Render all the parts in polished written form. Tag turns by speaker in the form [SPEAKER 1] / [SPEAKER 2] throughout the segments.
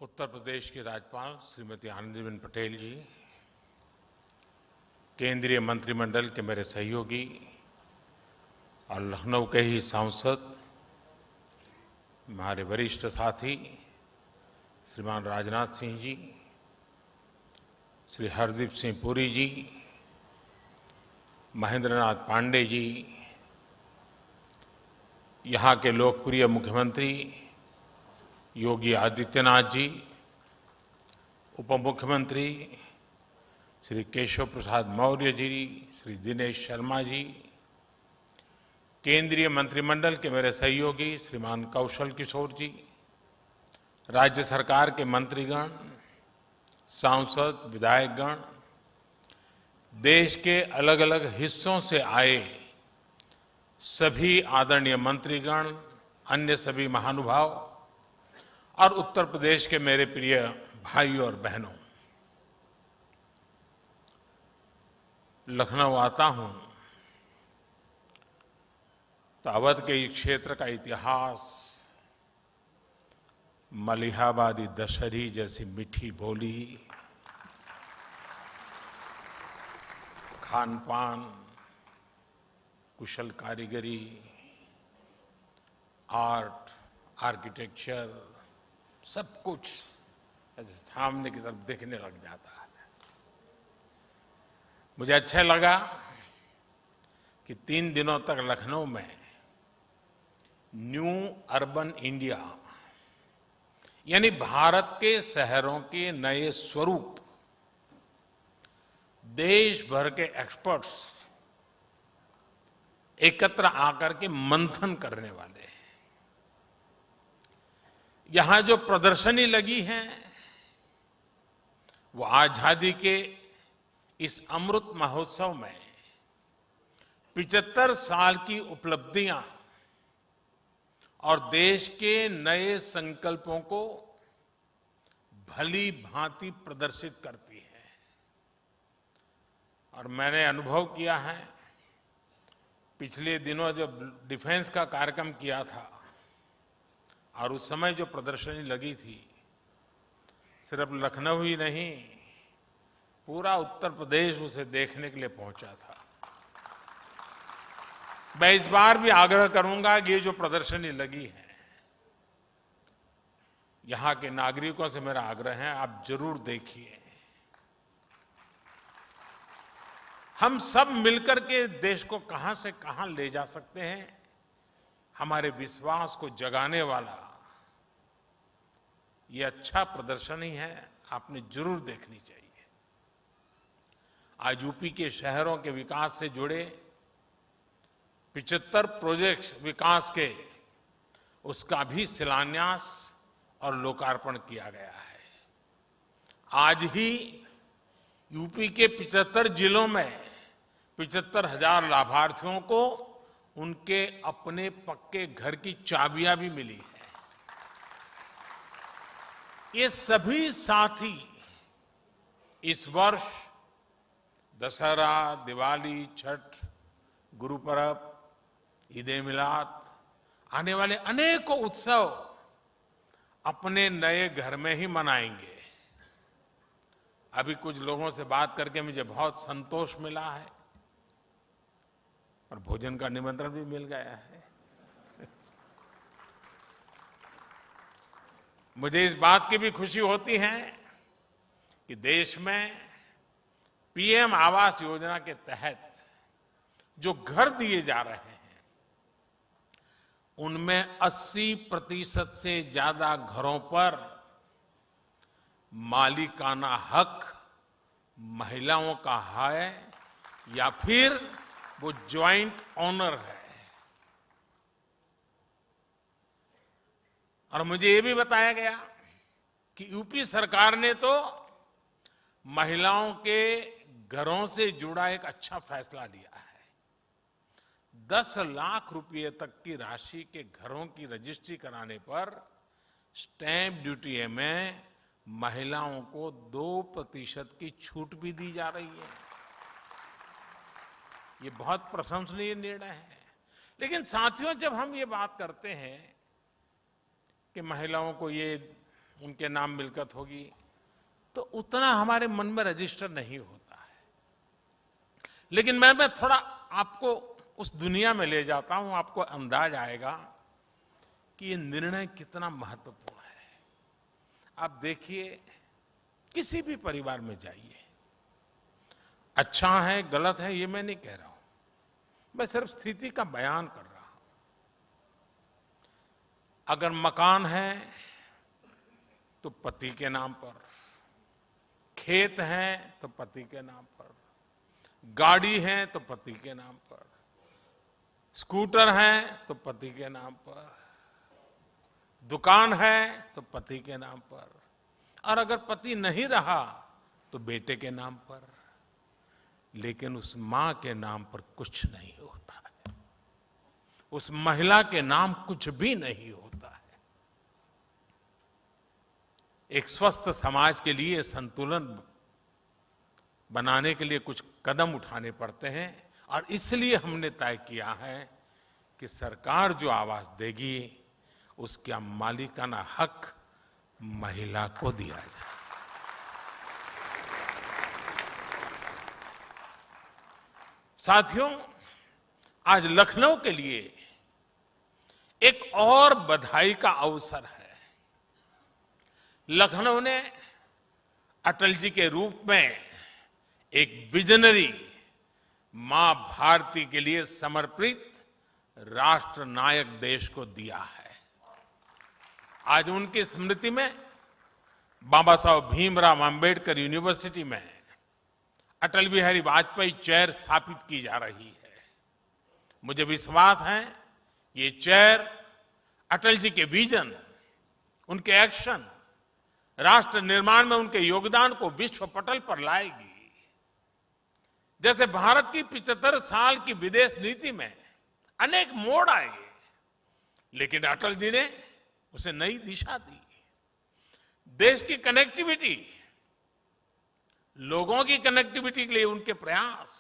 [SPEAKER 1] उत्तर प्रदेश की राज्यपाल श्रीमती आनंदीबेन पटेल जी, केंद्रीय मंत्रिमंडल के मेरे सहयोगी और लखनऊ के ही सांसद हमारे वरिष्ठ साथी श्रीमान राजनाथ सिंह जी, श्री हरदीप सिंह पुरी जी, महेंद्र नाथ पांडे जी, यहाँ के लोकप्रिय मुख्यमंत्री योगी आदित्यनाथ जी, उप मुख्यमंत्री श्री केशव प्रसाद मौर्य जी, श्री दिनेश शर्मा जी, केंद्रीय मंत्रिमंडल के मेरे सहयोगी श्रीमान कौशल किशोर जी, राज्य सरकार के मंत्रीगण, सांसद, विधायकगण, देश के अलग अलग हिस्सों से आए सभी आदरणीय मंत्रीगण, अन्य सभी महानुभाव और उत्तर प्रदेश के मेरे प्रिय भाइयों और बहनों, लखनऊ आता हूं तो अवध के इस क्षेत्र का इतिहास, मलिहाबादी दशहरी जैसी मीठी बोली, खान पान, कुशल कारीगरी, आर्ट, आर्किटेक्चर, सब कुछ ऐसे सामने की तरफ देखने लग जाता है। मुझे अच्छा लगा कि 3 दिनों तक लखनऊ में न्यू अर्बन इंडिया यानी भारत के शहरों के नए स्वरूप देश भर के एक्सपर्ट्स एकत्र आकर के मंथन करने वाले हैं। यहां जो प्रदर्शनी लगी है वो आजादी के इस अमृत महोत्सव में 75 साल की उपलब्धियां और देश के नए संकल्पों को भली भांति प्रदर्शित करती है। और मैंने अनुभव किया है, पिछले दिनों जब डिफेंस का कार्यक्रम किया था और उस समय जो प्रदर्शनी लगी थी, सिर्फ लखनऊ ही नहीं, पूरा उत्तर प्रदेश उसे देखने के लिए पहुंचा था। मैं इस बार भी आग्रह करूंगा कि ये जो प्रदर्शनी लगी है, यहां के नागरिकों से मेरा आग्रह है, आप जरूर देखिए। हम सब मिलकर के देश को कहां से कहां ले जा सकते हैं, हमारे विश्वास को जगाने वाला ये अच्छा प्रदर्शनी है, आपने जरूर देखनी चाहिए। आज यूपी के शहरों के विकास से जुड़े 75 प्रोजेक्ट्स विकास के, उसका भी शिलान्यास और लोकार्पण किया गया है। आज ही यूपी के 75 जिलों में 75,000 लाभार्थियों को उनके अपने पक्के घर की चाबियां भी मिली है। ये सभी साथी इस वर्ष दशहरा, दिवाली, छठ, गुरु पर्व, ईद-ए मिलाद, आने वाले अनेकों उत्सव अपने नए घर में ही मनाएंगे। अभी कुछ लोगों से बात करके मुझे बहुत संतोष मिला है और भोजन का निमंत्रण भी मिल गया है। मुझे इस बात की भी खुशी होती है कि देश में पीएम आवास योजना के तहत जो घर दिए जा रहे हैं, उनमें 80% से ज्यादा घरों पर मालिकाना हक महिलाओं का है या फिर वो ज्वाइंट ओनर है। और मुझे ये भी बताया गया कि यूपी सरकार ने तो महिलाओं के घरों से जुड़ा एक अच्छा फैसला लिया है। 10 लाख रुपए तक की राशि के घरों की रजिस्ट्री कराने पर स्टैंप ड्यूटी में महिलाओं को 2% की छूट भी दी जा रही है। ये बहुत प्रशंसनीय निर्णय है। लेकिन साथियों, जब हम ये बात करते हैं कि महिलाओं को ये उनके नाम मिल्कत होगी, तो उतना हमारे मन में रजिस्टर नहीं होता है। लेकिन मैं थोड़ा आपको उस दुनिया में ले जाता हूं, आपको अंदाज आएगा कि ये निर्णय कितना महत्वपूर्ण है। आप देखिए, किसी भी परिवार में जाइए, अच्छा है गलत है ये मैं नहीं कह रहा हूं, मैं सिर्फ स्थिति का बयान कर रहा हूं। अगर मकान है तो पति के नाम पर, खेत है तो पति के नाम पर, गाड़ी है तो पति के नाम पर, स्कूटर है तो पति के नाम पर, दुकान है तो पति के नाम पर, और अगर पति नहीं रहा तो बेटे के नाम पर। लेकिन उस मां के नाम पर कुछ नहीं होता है, उस महिला के नाम कुछ भी नहीं होता है। एक स्वस्थ समाज के लिए संतुलन बनाने के लिए कुछ कदम उठाने पड़ते हैं, और इसलिए हमने तय किया है कि सरकार जो आवास देगी उसका मालिकाना हक महिला को दिया जाए। साथियों, आज लखनऊ के लिए एक और बधाई का अवसर है। लखनऊ ने अटल जी के रूप में एक विजनरी मां भारती के लिए समर्पित राष्ट्र नायक देश को दिया है। आज उनकी स्मृति में बाबा साहब भीमराव अंबेडकर यूनिवर्सिटी में अटल बिहारी वाजपेयी चेयर स्थापित की जा रही है। मुझे विश्वास है ये चेयर अटल जी के विजन, उनके एक्शन, राष्ट्र निर्माण में उनके योगदान को विश्व पटल पर लाएगी। जैसे भारत की 75 साल की विदेश नीति में अनेक मोड़ आए, लेकिन अटल जी ने उसे नई दिशा दी। देश की कनेक्टिविटी, लोगों की कनेक्टिविटी के लिए उनके प्रयास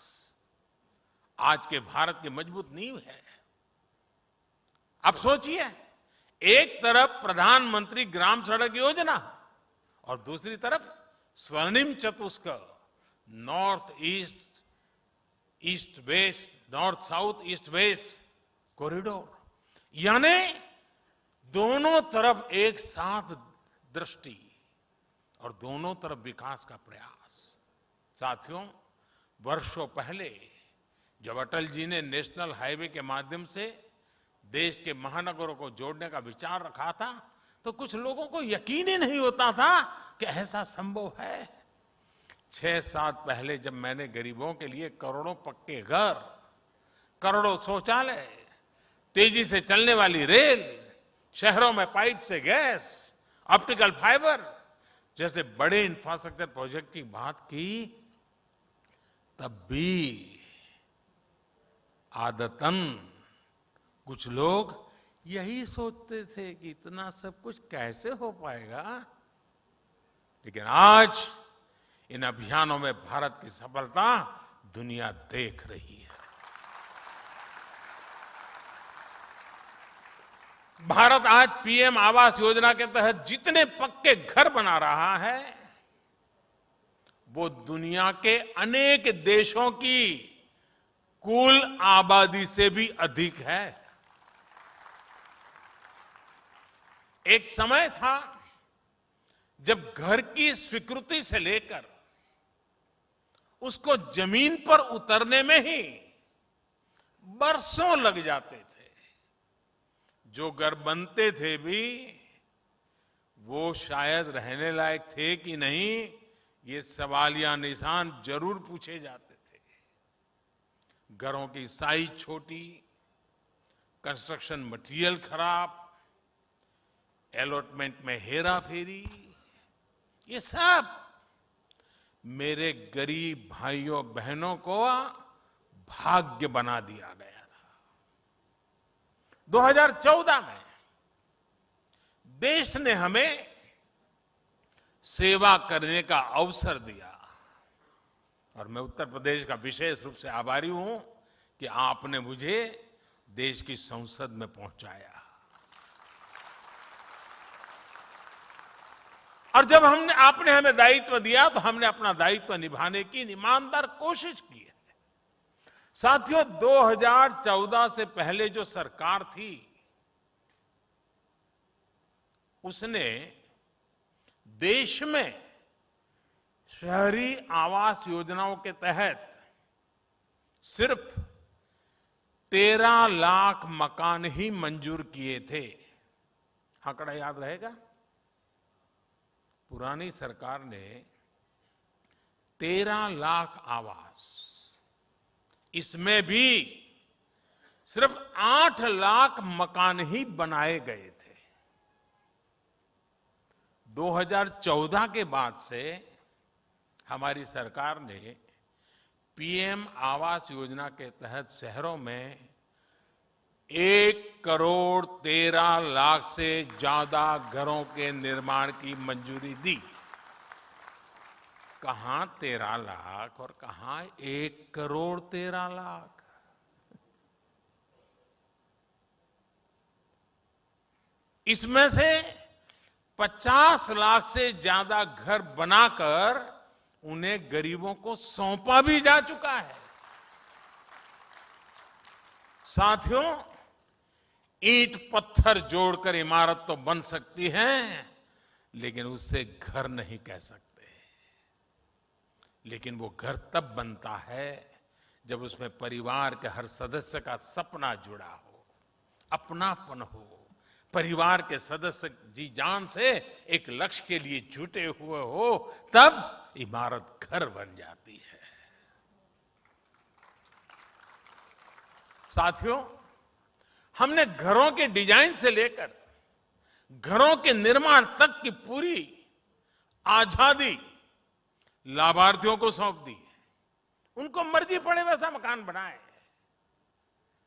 [SPEAKER 1] आज के भारत की मजबूत नींव है। अब सोचिए, एक तरफ प्रधानमंत्री ग्राम सड़क योजना और दूसरी तरफ स्वर्णिम चतुष्क, north east, east west, north south, east west corridor, यानी दोनों तरफ एक साथ दृष्टि और दोनों तरफ विकास का प्रयास। साथियों, वर्षों पहले जब अटल जी ने नेशनल हाईवे के माध्यम से देश के महानगरों को जोड़ने का विचार रखा था, तो कुछ लोगों को यकीन ही नहीं होता था कि ऐसा संभव है। 6-7 पहले जब मैंने गरीबों के लिए करोड़ों पक्के घर, करोड़ों शौचालय, तेजी से चलने वाली रेल, शहरों में पाइप से गैस, ऑप्टिकल फाइबर जैसे बड़े इंफ्रास्ट्रक्चर प्रोजेक्ट की बात की, तब भी आदतन कुछ लोग यही सोचते थे कि इतना सब कुछ कैसे हो पाएगा। लेकिन आज इन अभियानों में भारत की सफलता दुनिया देख रही है। भारत आज पीएम आवास योजना के तहत जितने पक्के घर बना रहा है, वो दुनिया के अनेक देशों की कुल आबादी से भी अधिक है। एक समय था जब घर की स्वीकृति से लेकर उसको जमीन पर उतरने में ही बरसों लग जाते थे। जो घर बनते थे भी वो शायद रहने लायक थे कि नहीं, ये सवालिया निशान जरूर पूछे जाते थे। घरों की साइज छोटी, कंस्ट्रक्शन मटेरियल खराब, अलॉटमेंट में हेरा फेरी, ये सब मेरे गरीब भाइयों बहनों को भाग्य बना दिया गया था। 2014 में देश ने हमें सेवा करने का अवसर दिया, और मैं उत्तर प्रदेश का विशेष रूप से आभारी हूं कि आपने मुझे देश की संसद में पहुंचाया। और जब आपने हमें दायित्व दिया तो हमने अपना दायित्व निभाने की ईमानदार कोशिश की है। साथियों, 2014 से पहले जो सरकार थी उसने देश में शहरी आवास योजनाओं के तहत सिर्फ 13 लाख मकान ही मंजूर किए थे। आंकड़ा याद रहेगा? पुरानी सरकार ने 13 लाख आवास, इसमें भी सिर्फ 8 लाख मकान ही बनाए गए थे। 2014 के बाद से हमारी सरकार ने पीएम आवास योजना के तहत शहरों में 1,13,00,000 से ज्यादा घरों के निर्माण की मंजूरी दी। कहां 13 लाख और कहां 1,13,00,000। इसमें से 50 लाख से ज्यादा घर बनाकर उन्हें गरीबों को सौंपा भी जा चुका है। साथियों, ईंट पत्थर जोड़कर इमारत तो बन सकती है, लेकिन उससे घर नहीं कह सकते। लेकिन वो घर तब बनता है जब उसमें परिवार के हर सदस्य का सपना जुड़ा हो, अपनापन हो, परिवार के सदस्य जी जान से एक लक्ष्य के लिए जुटे हुए हो, तब इमारत घर बन जाती है। साथियों, हमने घरों के डिजाइन से लेकर घरों के निर्माण तक की पूरी आजादी लाभार्थियों को सौंप दी। उनको मर्जी पड़े वैसा मकान बनाए।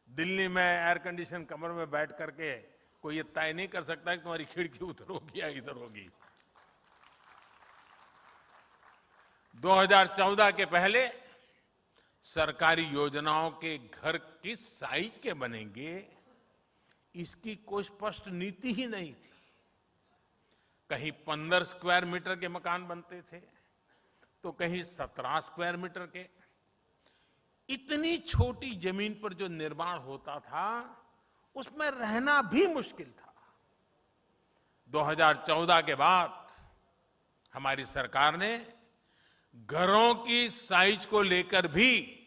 [SPEAKER 1] दिल्ली में एयर कंडीशन कमरे में बैठ करके कोई ये तय नहीं कर सकता कि तुम्हारी खिड़की उधर होगी या इधर होगी। 2014 के पहले सरकारी योजनाओं के घर किस साइज के बनेंगे, इसकी कोई स्पष्ट नीति ही नहीं थी। कहीं 15 स्क्वायर मीटर के मकान बनते थे तो कहीं 17 स्क्वायर मीटर के। इतनी छोटी जमीन पर जो निर्माण होता था उसमें रहना भी मुश्किल था। 2014 के बाद हमारी सरकार ने घरों की साइज को लेकर भी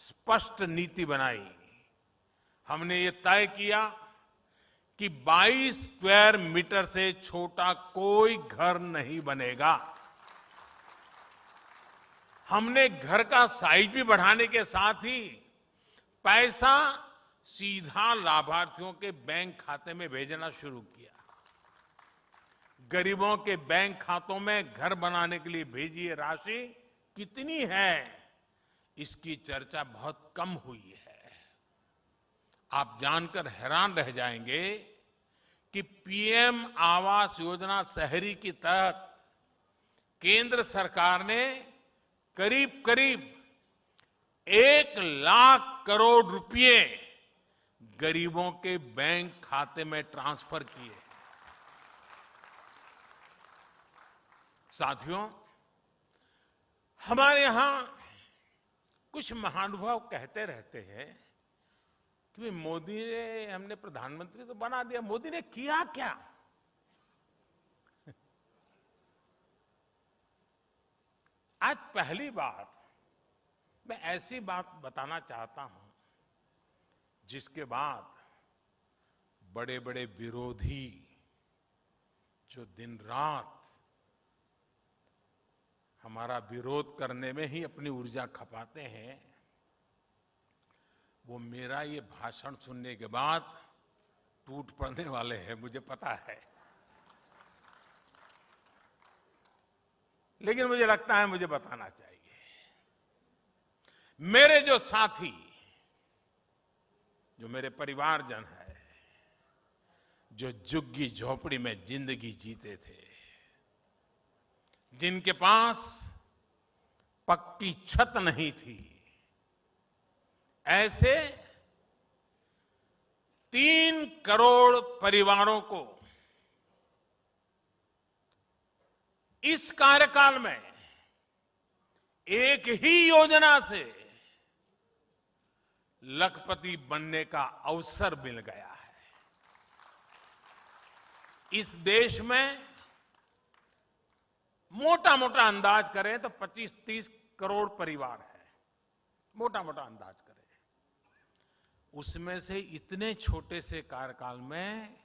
[SPEAKER 1] स्पष्ट नीति बनाई। हमने ये तय किया कि 22 स्क्वायर मीटर से छोटा कोई घर नहीं बनेगा। हमने घर का साइज भी बढ़ाने के साथ ही पैसा सीधा लाभार्थियों के बैंक खाते में भेजना शुरू किया। गरीबों के बैंक खातों में घर बनाने के लिए भेजी ये राशि कितनी है, इसकी चर्चा बहुत कम हुई है। आप जानकर हैरान रह जाएंगे कि पीएम आवास योजना शहरी के तहत केंद्र सरकार ने करीब करीब 1 लाख करोड़ रुपए गरीबों के बैंक खाते में ट्रांसफर किए। साथियों, हमारे यहां कुछ महानुभाव कहते रहते हैं कि मोदी ने, हमने प्रधानमंत्री तो बना दिया, मोदी ने किया क्या? आज पहली बार मैं ऐसी बात बताना चाहता हूं जिसके बाद बड़े बड़े विरोधी जो दिन रात हमारा विरोध करने में ही अपनी ऊर्जा खपाते हैं, वो मेरा ये भाषण सुनने के बाद टूट पड़ने वाले हैं, मुझे पता है। लेकिन मुझे लगता है मुझे बताना चाहिए। मेरे जो साथी, जो मेरे परिवारजन है, जो झुग्गी झोपड़ी में जिंदगी जीते थे, जिनके पास पक्की छत नहीं थी, ऐसे 3 करोड़ परिवारों को इस कार्यकाल में एक ही योजना से लखपति बनने का अवसर मिल गया है। इस देश में मोटा मोटा अंदाज करें तो 25-30 करोड़ परिवार है, मोटा मोटा अंदाज करें। उसमें से इतने छोटे से कार्यकाल में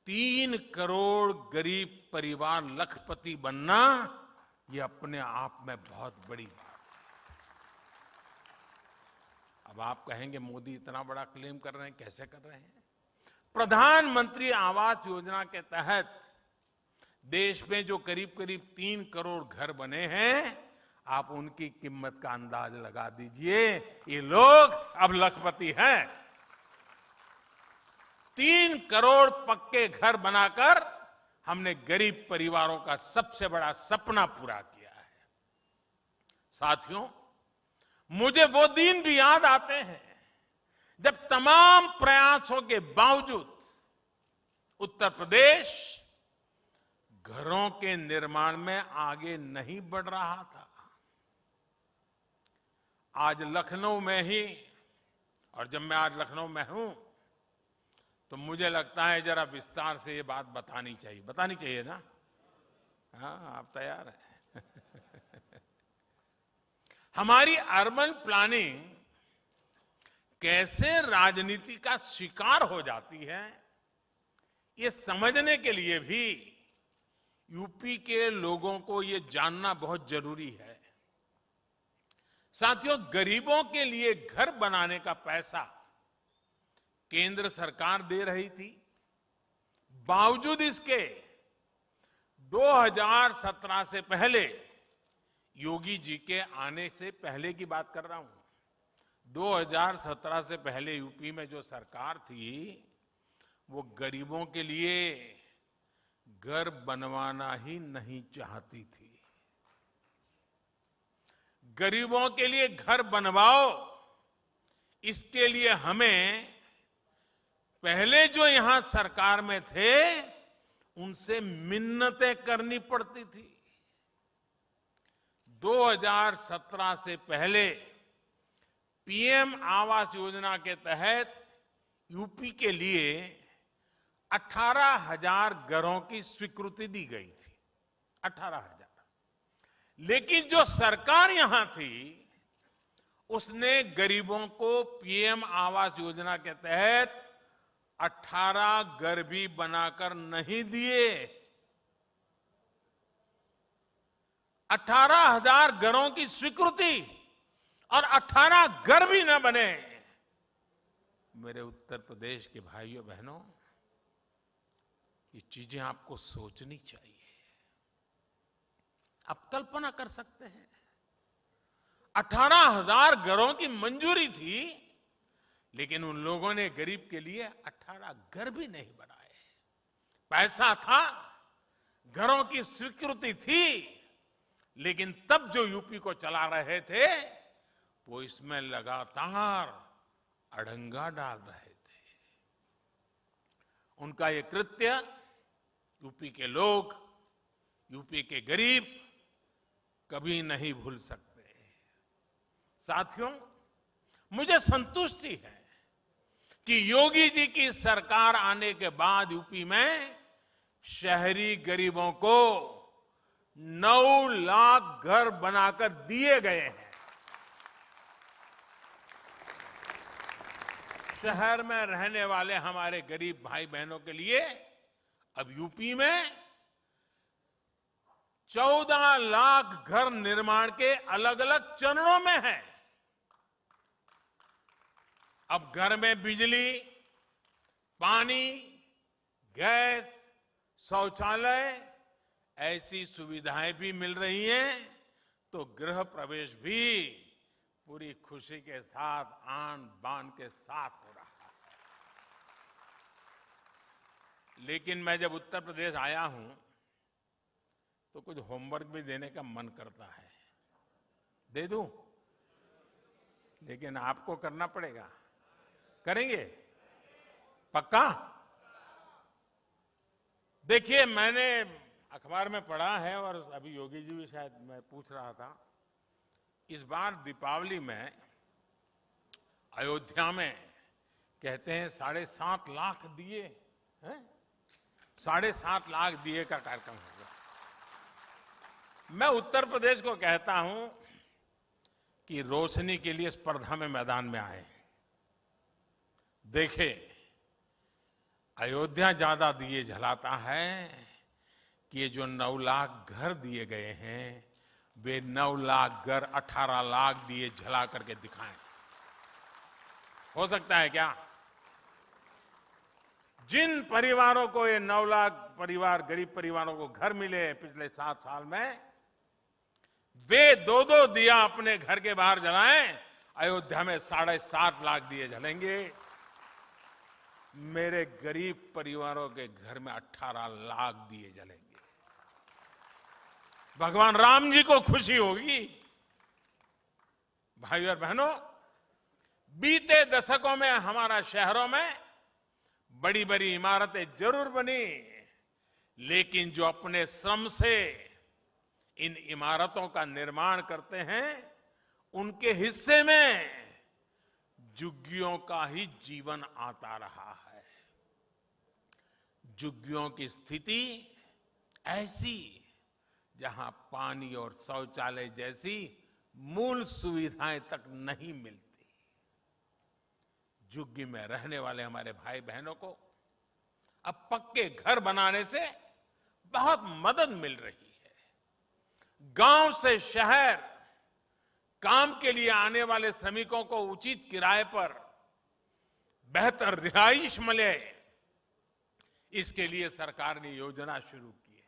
[SPEAKER 1] 3 करोड़ गरीब परिवार लखपति बनना, ये अपने आप में बहुत बड़ी बात है। अब आप कहेंगे मोदी इतना बड़ा क्लेम कर रहे हैं, कैसे कर रहे हैं? प्रधानमंत्री आवास योजना के तहत देश में जो करीब करीब 3 करोड़ घर बने हैं, आप उनकी कीमत का अंदाज लगा दीजिए। ये लोग अब लखपति हैं। 3 करोड़ पक्के घर बनाकर हमने गरीब परिवारों का सबसे बड़ा सपना पूरा किया है। साथियों, मुझे वो दिन भी याद आते हैं जब तमाम प्रयासों के बावजूद उत्तर प्रदेश घरों के निर्माण में आगे नहीं बढ़ रहा था। आज लखनऊ में ही, और जब मैं आज लखनऊ में हूं तो मुझे लगता है जरा विस्तार से ये बात बतानी चाहिए ना? हाँ, आप तैयार हैं? हमारी अर्बन प्लानिंग कैसे राजनीति का शिकार हो जाती है, ये समझने के लिए भी यूपी के लोगों को ये जानना बहुत जरूरी है। साथियों, गरीबों के लिए घर बनाने का पैसा केंद्र सरकार दे रही थी। बावजूद इसके 2017 से पहले, योगी जी के आने से पहले की बात कर रहा हूं, 2017 से पहले यूपी में जो सरकार थी वो गरीबों के लिए घर बनवाना ही नहीं चाहती थी। गरीबों के लिए घर बनवाओ, इसके लिए हमें पहले जो यहां सरकार में थे उनसे मिन्नतें करनी पड़ती थी। 2017 से पहले पीएम आवास योजना के तहत यूपी के लिए 18,000 घरों की स्वीकृति दी गई थी। 18,000। लेकिन जो सरकार यहां थी उसने गरीबों को पीएम आवास योजना के तहत 18 घर भी बनाकर नहीं दिए। 18,000 घरों की स्वीकृति और 18 घर भी न बने। मेरे उत्तर प्रदेश के भाइयों बहनों, ये चीजें आपको सोचनी चाहिए। आप कल्पना कर सकते हैं, 18,000 घरों की मंजूरी थी, लेकिन उन लोगों ने गरीब के लिए 18 घर भी नहीं बनाए। पैसा था, घरों की स्वीकृति थी, लेकिन तब जो यूपी को चला रहे थे वो इसमें लगातार अड़ंगा डाल रहे थे। उनका ये कृत्य यूपी के लोग, यूपी के गरीब कभी नहीं भूल सकते। साथियों, मुझे संतुष्टि है कि योगी जी की सरकार आने के बाद यूपी में शहरी गरीबों को 9 लाख घर बनाकर दिए गए हैं। शहर में रहने वाले हमारे गरीब भाई बहनों के लिए अब यूपी में 14 लाख घर निर्माण के अलग अलग चरणों में है। अब घर में बिजली, पानी, गैस, शौचालय ऐसी सुविधाएं भी मिल रही हैं, तो गृह प्रवेश भी पूरी खुशी के साथ, आन बान के साथ हो रहा है। लेकिन मैं जब उत्तर प्रदेश आया हूं तो कुछ होमवर्क भी देने का मन करता है। दे दूं? लेकिन आपको करना पड़ेगा। करेंगे? पक्का? देखिए, मैंने अखबार में पढ़ा है और अभी योगी जी भी शायद मैं पूछ रहा था, इस बार दीपावली में अयोध्या में कहते हैं 7.5 लाख दिए हैं, 7.5 लाख दिए का कार्यक्रम होगा। मैं उत्तर प्रदेश को कहता हूं कि रोशनी के लिए स्पर्धा में मैदान में आए। देखे, अयोध्या ज्यादा दिए जलाता है कि ये जो 9 लाख घर दिए गए हैं वे 9 लाख घर 18 लाख दिए जला करके दिखाएं। हो सकता है क्या? जिन परिवारों को ये 9 लाख परिवार, गरीब परिवारों को घर मिले पिछले 7 साल में, वे 2-2 दिया अपने घर के बाहर जलाएं। अयोध्या में 7.5 लाख दिए जलेंगे। मेरे गरीब परिवारों के घर में 18 लाख दिए जलेंगे। भगवान राम जी को खुशी होगी। भाइयों और बहनों, बीते दशकों में हमारा शहरों में बड़ी बड़ी इमारतें जरूर बनी, लेकिन जो अपने श्रम से इन इमारतों का निर्माण करते हैं, उनके हिस्से में झुग्गियों का ही जीवन आता रहा है। झुग्गियों की स्थिति ऐसी जहां पानी और शौचालय जैसी मूल सुविधाएं तक नहीं मिलती। झुग्गी में रहने वाले हमारे भाई बहनों को अब पक्के घर बनाने से बहुत मदद मिल रही है। गांव से शहर काम के लिए आने वाले श्रमिकों को उचित किराए पर बेहतर रिहाइश मिले, इसके लिए सरकार ने योजना शुरू की है।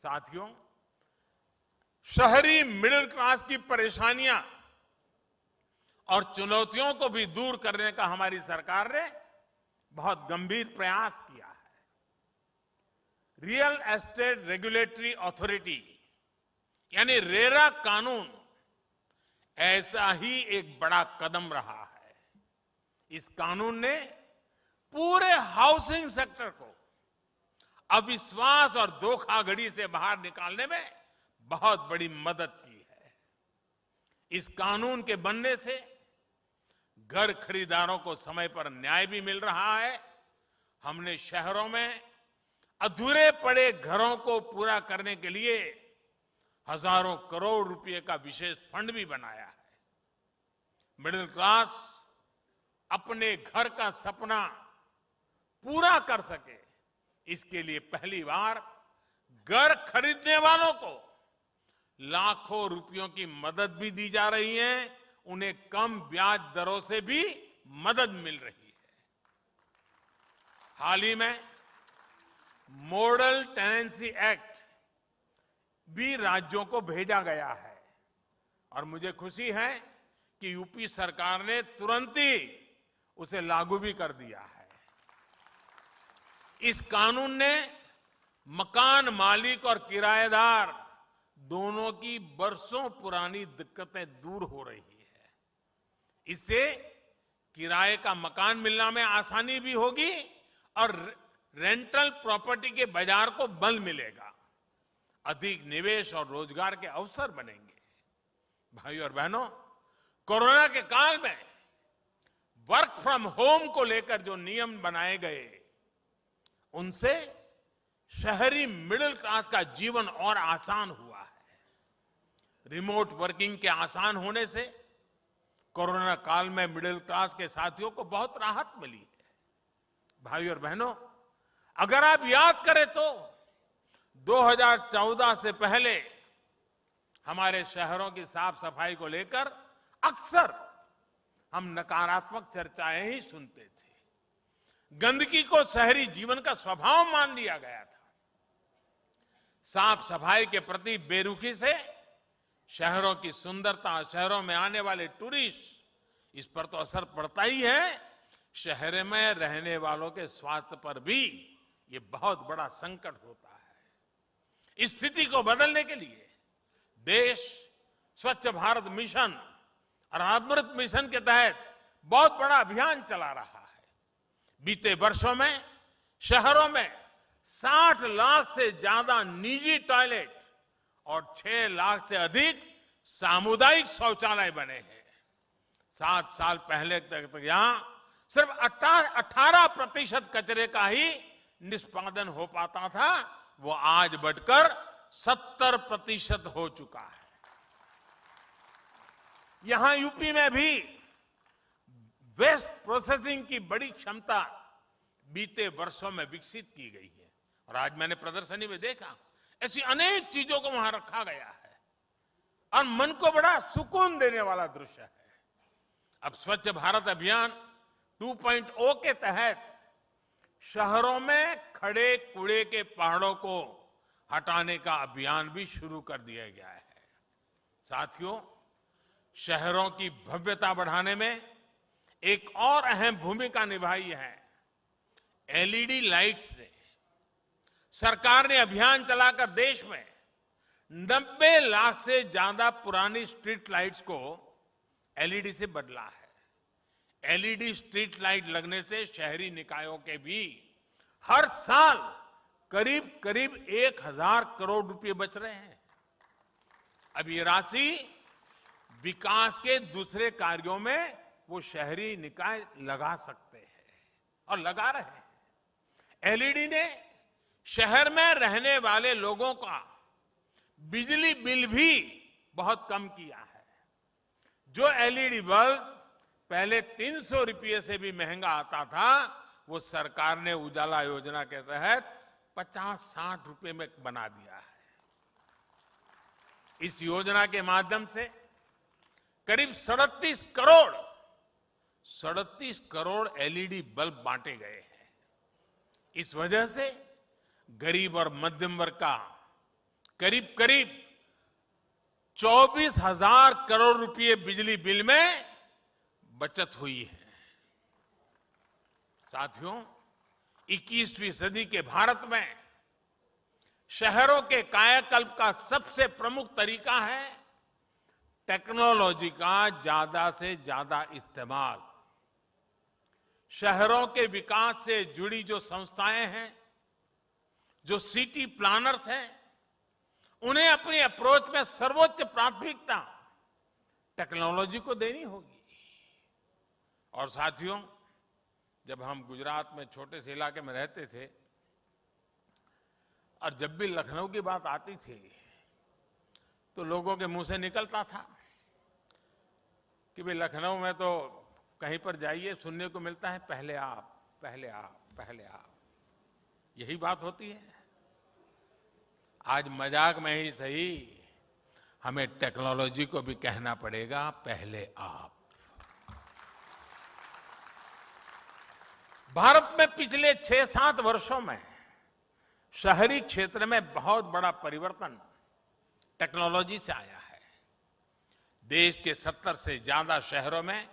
[SPEAKER 1] साथियों, शहरी मिडिल क्लास की परेशानियां और चुनौतियों को भी दूर करने का हमारी सरकार ने बहुत गंभीर प्रयास किया है। रियल एस्टेट रेगुलेटरी अथॉरिटी यानी रेरा कानून ऐसा ही एक बड़ा कदम रहा है। इस कानून ने पूरे हाउसिंग सेक्टर को अविश्वास और धोखाधड़ी से बाहर निकालने में बहुत बड़ी मदद की है। इस कानून के बनने से घर खरीदारों को समय पर न्याय भी मिल रहा है। हमने शहरों में अधूरे पड़े घरों को पूरा करने के लिए हजारों करोड़ रुपए का विशेष फंड भी बनाया है। मिडिल क्लास अपने घर का सपना पूरा कर सके, इसके लिए पहली बार घर खरीदने वालों को लाखों रुपयों की मदद भी दी जा रही है। उन्हें कम ब्याज दरों से भी मदद मिल रही है। हाल ही में मॉडल टेनेंसी एक्ट भी राज्यों को भेजा गया है और मुझे खुशी है कि यूपी सरकार ने तुरंत ही उसे लागू भी कर दिया है। इस कानून ने मकान मालिक और किराएदार दोनों की बरसों पुरानी दिक्कतें दूर हो रही है। इससे किराए का मकान मिलने में आसानी भी होगी और रेंटल प्रॉपर्टी के बाजार को बल मिलेगा। अधिक निवेश और रोजगार के अवसर बनेंगे। भाइयों और बहनों, कोरोना के काल में वर्क फ्रॉम होम को लेकर जो नियम बनाए गए, उनसे शहरी मिडिल क्लास का जीवन और आसान हुआ है। रिमोट वर्किंग के आसान होने से कोरोना काल में मिडिल क्लास के साथियों को बहुत राहत मिली है। भाइयों और बहनों, अगर आप याद करें तो 2014 से पहले हमारे शहरों की साफ सफाई को लेकर अक्सर हम नकारात्मक चर्चाएं ही सुनते थे। गंदगी को शहरी जीवन का स्वभाव मान लिया गया था। साफ सफाई के प्रति बेरुखी से शहरों की सुंदरता, शहरों में आने वाले टूरिस्ट, इस पर तो असर पड़ता ही है। शहर में रहने वालों के स्वास्थ्य पर भी ये बहुत बड़ा संकट होता है। इस स्थिति को बदलने के लिए देश स्वच्छ भारत मिशन और अमृत मिशन के तहत बहुत बड़ा अभियान चला रहा है। बीते वर्षों में शहरों में 60 लाख से ज्यादा निजी टॉयलेट और 6 लाख से अधिक सामुदायिक शौचालय बने हैं। 7 साल पहले तक यहां सिर्फ 18% कचरे का ही निष्पादन हो पाता था, वो आज बढ़कर 70% हो चुका है। यहां यूपी में भी वेस्ट प्रोसेसिंग की बड़ी क्षमता बीते वर्षों में विकसित की गई है और आज मैंने प्रदर्शनी में देखा ऐसी अनेक चीजों को वहां रखा गया है और मन को बड़ा सुकून देने वाला दृश्य है। अब स्वच्छ भारत अभियान 2.0 के तहत शहरों में खड़े कूड़े के पहाड़ों को हटाने का अभियान भी शुरू कर दिया गया है। साथियों, शहरों की भव्यता बढ़ाने में एक और अहम भूमिका निभाई है एलईडी लाइट्स ने। सरकार ने अभियान चलाकर देश में 90 लाख से ज्यादा पुरानी स्ट्रीट लाइट्स को एलईडी से बदला है। एलईडी स्ट्रीट लाइट लगने से शहरी निकायों के भी हर साल करीब करीब 1000 करोड़ रुपए बच रहे हैं। अब ये राशि विकास के दूसरे कार्यों में वो शहरी निकाय लगा सकते हैं और लगा रहे हैं। एलईडी ने शहर में रहने वाले लोगों का बिजली बिल भी बहुत कम किया है। जो एलईडी बल्ब पहले 300 रुपये से भी महंगा आता था, वो सरकार ने उजाला योजना के तहत 50-60 रुपए में बना दिया है। इस योजना के माध्यम से करीब 37 करोड़ एलईडी बल्ब बांटे गए हैं। इस वजह से गरीब और मध्यम वर्ग का करीब करीब 24,000 करोड़ रुपए बिजली बिल में बचत हुई है। साथियों, 21वीं सदी के भारत में शहरों के कायाकल्प का सबसे प्रमुख तरीका है टेक्नोलॉजी का ज्यादा से ज्यादा इस्तेमाल। शहरों के विकास से जुड़ी जो संस्थाएं हैं, जो सिटी प्लानर्स हैं, उन्हें अपनी अप्रोच में सर्वोच्च प्राथमिकता टेक्नोलॉजी को देनी होगी। और साथियों, जब हम गुजरात में छोटे से इलाके में रहते थे और जब भी लखनऊ की बात आती थी तो लोगों के मुंह से निकलता था कि भाई लखनऊ में तो कहीं पर जाइए सुनने को मिलता है पहले आप, पहले आप, पहले आप। यही बात होती है। आज मजाक में ही सही, हमें टेक्नोलॉजी को भी कहना पड़ेगा पहले आप। भारत में पिछले 6-7 वर्षों में शहरी क्षेत्र में बहुत बड़ा परिवर्तन टेक्नोलॉजी से आया है। देश के 70 से ज्यादा शहरों में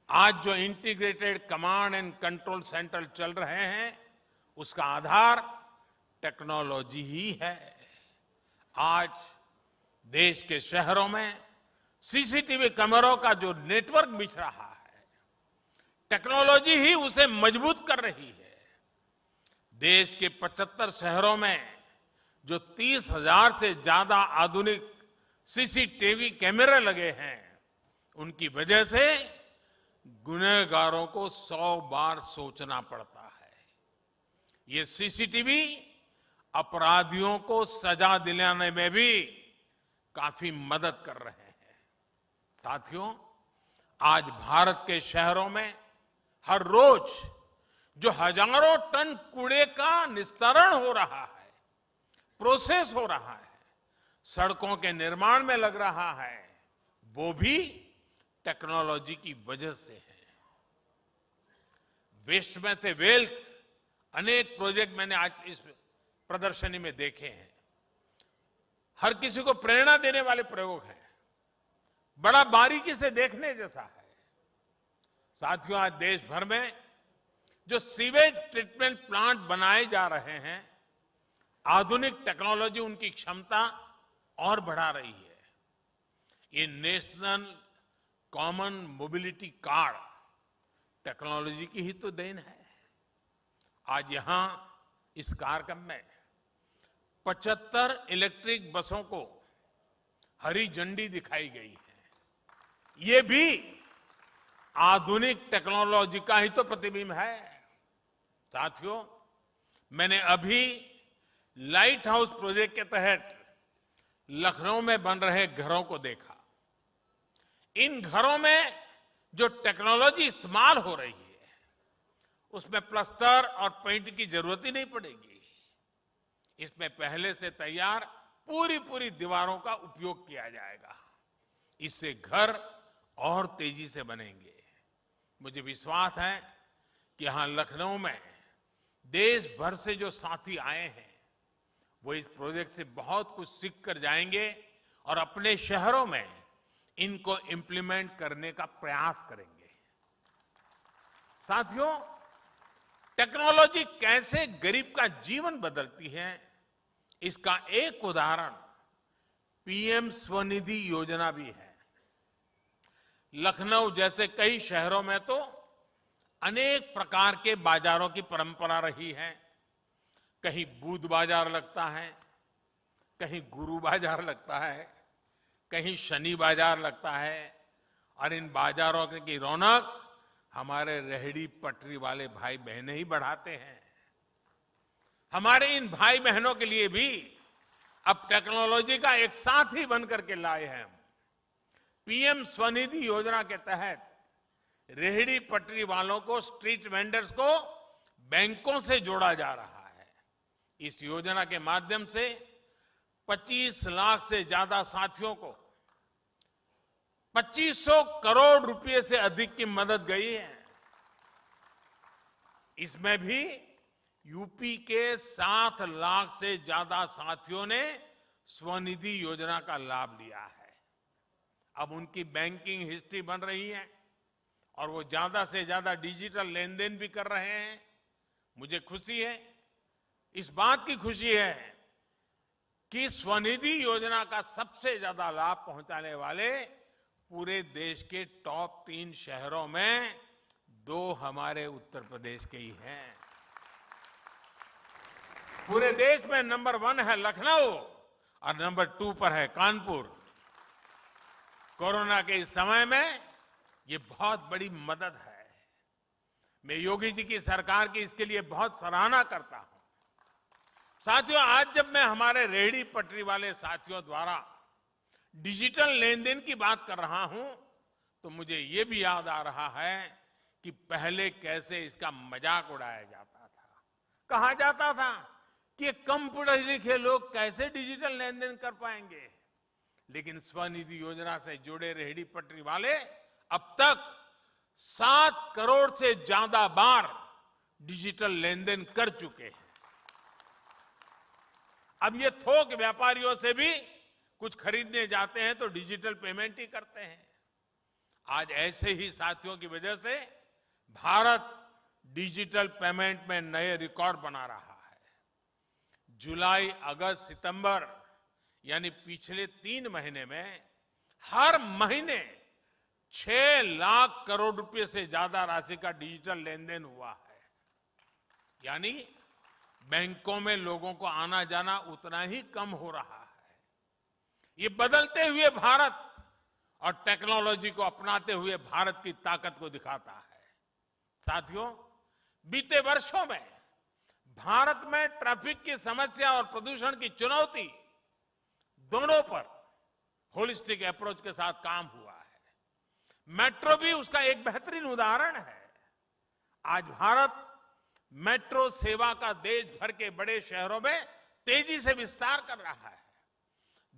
[SPEAKER 1] आज जो integrated command and control centre चल रहे हैं, उसका आधार टेक्नोलॉजी ही है। आज देश के शहरों में सीसीटीवी कैमरों का जो नेटवर्क बिछ रहा है, टेक्नोलॉजी ही उसे मजबूत कर रही है। देश के 75 शहरों में जो 30,000 से ज्यादा आधुनिक सीसीटीवी कैमरे लगे हैं, उनकी वजह से गुनहगारों को 100 बार सोचना पड़ता है। ये सीसीटीवी अपराधियों को सजा दिलाने में भी काफी मदद कर रहे हैं। साथियों, आज भारत के शहरों में हर रोज जो हजारों टन कूड़े का निस्तारण हो रहा है, प्रोसेस हो रहा है, सड़कों के निर्माण में लग रहा है, वो भी टेक्नोलॉजी की वजह से है। वेस्ट में से वेल्थ अनेक प्रोजेक्ट मैंने आज इस प्रदर्शनी में देखे हैं। हर किसी को प्रेरणा देने वाले प्रयोग हैं, बड़ा बारीकी से देखने जैसा है। साथियों, आज देश भर में जो सीवेज ट्रीटमेंट प्लांट बनाए जा रहे हैं, आधुनिक टेक्नोलॉजी उनकी क्षमता और बढ़ा रही है। ये national common mobility card technology की ही तो देन है। आज यहां इस कार्यक्रम में 75 इलेक्ट्रिक बसों को हरी झंडी दिखाई गई है। ये भी आधुनिक टेक्नोलॉजी का ही तो प्रतिबिंब है। साथियों, मैंने अभी लाइट हाउस प्रोजेक्ट के तहत लखनऊ में बन रहे घरों को देखा। इन घरों में जो टेक्नोलॉजी इस्तेमाल हो रही है उसमें प्लास्टर और पेंट की जरूरत ही नहीं पड़ेगी। इसमें पहले से तैयार पूरी दीवारों का उपयोग किया जाएगा। इससे घर और तेजी से बनेंगे। मुझे विश्वास है कि यहां लखनऊ में देश भर से जो साथी आए हैं वो इस प्रोजेक्ट से बहुत कुछ सीख कर जाएंगे और अपने शहरों में इनको इंप्लीमेंट करने का प्रयास करेंगे। साथियों, टेक्नोलॉजी कैसे गरीब का जीवन बदलती है, इसका एक उदाहरण पीएम स्वनिधि योजना भी है। लखनऊ जैसे कई शहरों में तो अनेक प्रकार के बाजारों की परंपरा रही है। कहीं बुध बाजार लगता है, कहीं गुरु बाजार लगता है, कहीं शनि बाजार लगता है और इन बाजारों की रौनक हमारे रेहड़ी पटरी वाले भाई बहनें ही बढ़ाते हैं। हमारे इन भाई बहनों के लिए भी अब टेक्नोलॉजी का एक साथी बनकर के लाए हैं। पीएम स्वनिधि योजना के तहत रेहड़ी पटरी वालों को, स्ट्रीट वेंडर्स को बैंकों से जोड़ा जा रहा है। इस योजना के माध्यम से 25 लाख से ज्यादा साथियों को 2500 करोड़ रुपए से अधिक की मदद गई है। इसमें भी यूपी के 7 लाख से ज्यादा साथियों ने स्वनिधि योजना का लाभ लिया है। अब उनकी बैंकिंग हिस्ट्री बन रही है और वो ज्यादा से ज्यादा डिजिटल लेन देन भी कर रहे हैं। मुझे खुशी है, इस बात की खुशी है कि स्वनिधि योजना का सबसे ज्यादा लाभ पहुंचाने वाले पूरे देश के टॉप 3 शहरों में 2 हमारे उत्तर प्रदेश के ही हैं। पूरे देश में नंबर 1 है लखनऊ और नंबर 2 पर है कानपुर। कोरोना के इस समय में ये बहुत बड़ी मदद है। मैं योगी जी की सरकार की इसके लिए बहुत सराहना करता हूं। साथियों, आज जब मैं हमारे रेहड़ी पटरी वाले साथियों द्वारा डिजिटल लेन देन की बात कर रहा हूं तो मुझे ये भी याद आ रहा है कि पहले कैसे इसका मजाक उड़ाया जाता था। कहा जाता था कि ये कम पढ़े लिखे लोग कैसे डिजिटल लेन देन कर पाएंगे। लेकिन स्वनिधि योजना से जुड़े रेहड़ी पटरी वाले अब तक 7 करोड़ से ज्यादा बार डिजिटल लेन देन कर चुके हैं। अब ये थोक व्यापारियों से भी कुछ खरीदने जाते हैं तो डिजिटल पेमेंट ही करते हैं। आज ऐसे ही साथियों की वजह से भारत डिजिटल पेमेंट में नए रिकॉर्ड बना रहा है। जुलाई, अगस्त, सितंबर यानी पिछले 3 महीने में हर महीने 6 लाख करोड़ रुपए से ज्यादा राशि का डिजिटल लेन देन हुआ है। यानी बैंकों में लोगों को आना जाना उतना ही कम हो रहा है। ये बदलते हुए भारत और टेक्नोलॉजी को अपनाते हुए भारत की ताकत को दिखाता है। साथियों, बीते वर्षों में भारत में ट्रैफिक की समस्या और प्रदूषण की चुनौती दोनों पर होलिस्टिक अप्रोच के साथ काम हुआ है। मेट्रो भी उसका एक बेहतरीन उदाहरण है। आज भारत मेट्रो सेवा का देश भर के बड़े शहरों में तेजी से विस्तार कर रहा है।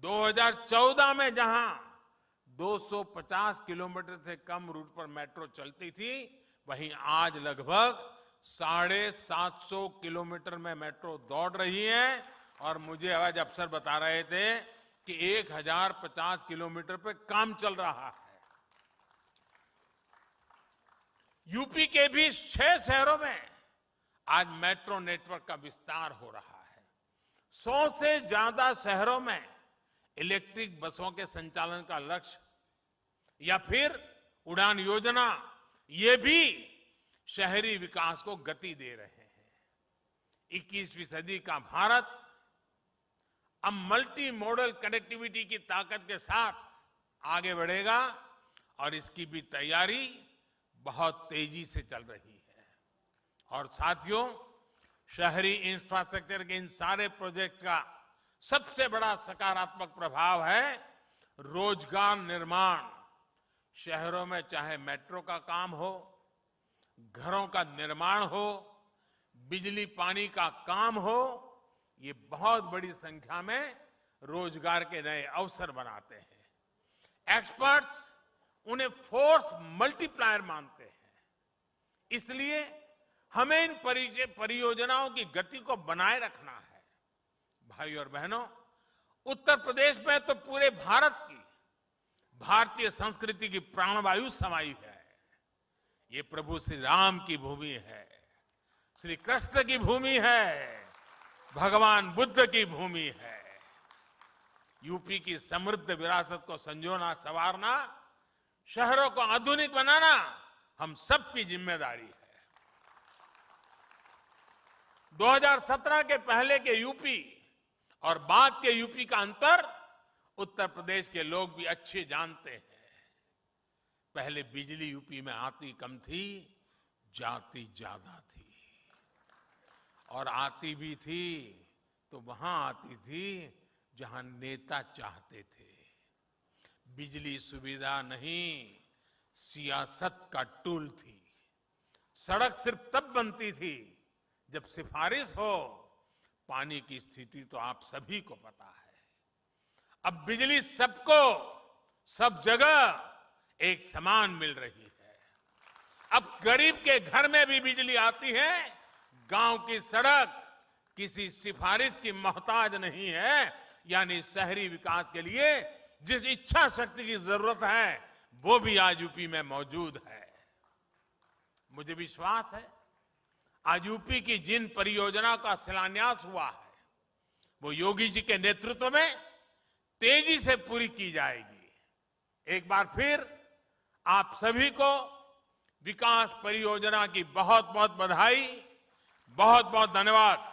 [SPEAKER 1] 2014 में जहां 250 किलोमीटर से कम रूट पर मेट्रो चलती थी, वहीं आज लगभग 750 किलोमीटर में मेट्रो दौड़ रही है। और मुझे आज अफसर बता रहे थे कि 1050 किलोमीटर पे काम चल रहा है। यूपी के भी 6 शहरों में आज मेट्रो नेटवर्क का विस्तार हो रहा है। 100 से ज्यादा शहरों में इलेक्ट्रिक बसों के संचालन का लक्ष्य या फिर उड़ान योजना, ये भी शहरी विकास को गति दे रहे हैं। 21वीं सदी का भारत अब मल्टी मॉडल कनेक्टिविटी की ताकत के साथ आगे बढ़ेगा और इसकी भी तैयारी बहुत तेजी से चल रही है। और साथियों, शहरी इंफ्रास्ट्रक्चर के इन सारे प्रोजेक्ट का सबसे बड़ा सकारात्मक प्रभाव है रोजगार निर्माण। शहरों में चाहे मेट्रो का काम हो, घरों का निर्माण हो, बिजली पानी का काम हो, ये बहुत बड़ी संख्या में रोजगार के नए अवसर बनाते हैं। एक्सपर्ट्स उन्हें फोर्स मल्टीप्लायर मानते हैं। इसलिए हमें इन परियोजनाओं की गति को बनाए रखना है। भाई और बहनों, उत्तर प्रदेश में तो पूरे भारत की भारतीय संस्कृति की प्राणवायु समाई है। ये प्रभु श्री राम की भूमि है, श्री कृष्ण की भूमि है, भगवान बुद्ध की भूमि है। यूपी की समृद्ध विरासत को संजोना, संवारना, शहरों को आधुनिक बनाना हम सबकी जिम्मेदारी है। 2017 के पहले के यूपी और बाद के यूपी का अंतर उत्तर प्रदेश के लोग भी अच्छे जानते हैं। पहले बिजली यूपी में आती कम थी, जाती ज्यादा थी, और आती भी थी तो वहां आती थी जहां नेता चाहते थे। बिजली सुविधा नहीं, सियासत का टूल थी। सड़क सिर्फ तब बनती थी जब सिफारिश हो। पानी की स्थिति तो आप सभी को पता है। अब बिजली सबको, सब जगह एक समान मिल रही है। अब गरीब के घर में भी बिजली आती है। गांव की सड़क किसी सिफारिश की मोहताज नहीं है। यानी शहरी विकास के लिए जिस इच्छा शक्ति की जरूरत है वो भी आज यूपी में मौजूद है। मुझे विश्वास है आज यूपी की जिन परियोजनाओं का शिलान्यास हुआ है वो योगी जी के नेतृत्व में तेजी से पूरी की जाएगी। एक बार फिर आप सभी को विकास परियोजना की बहुत बहुत बधाई, बहुत बहुत धन्यवाद।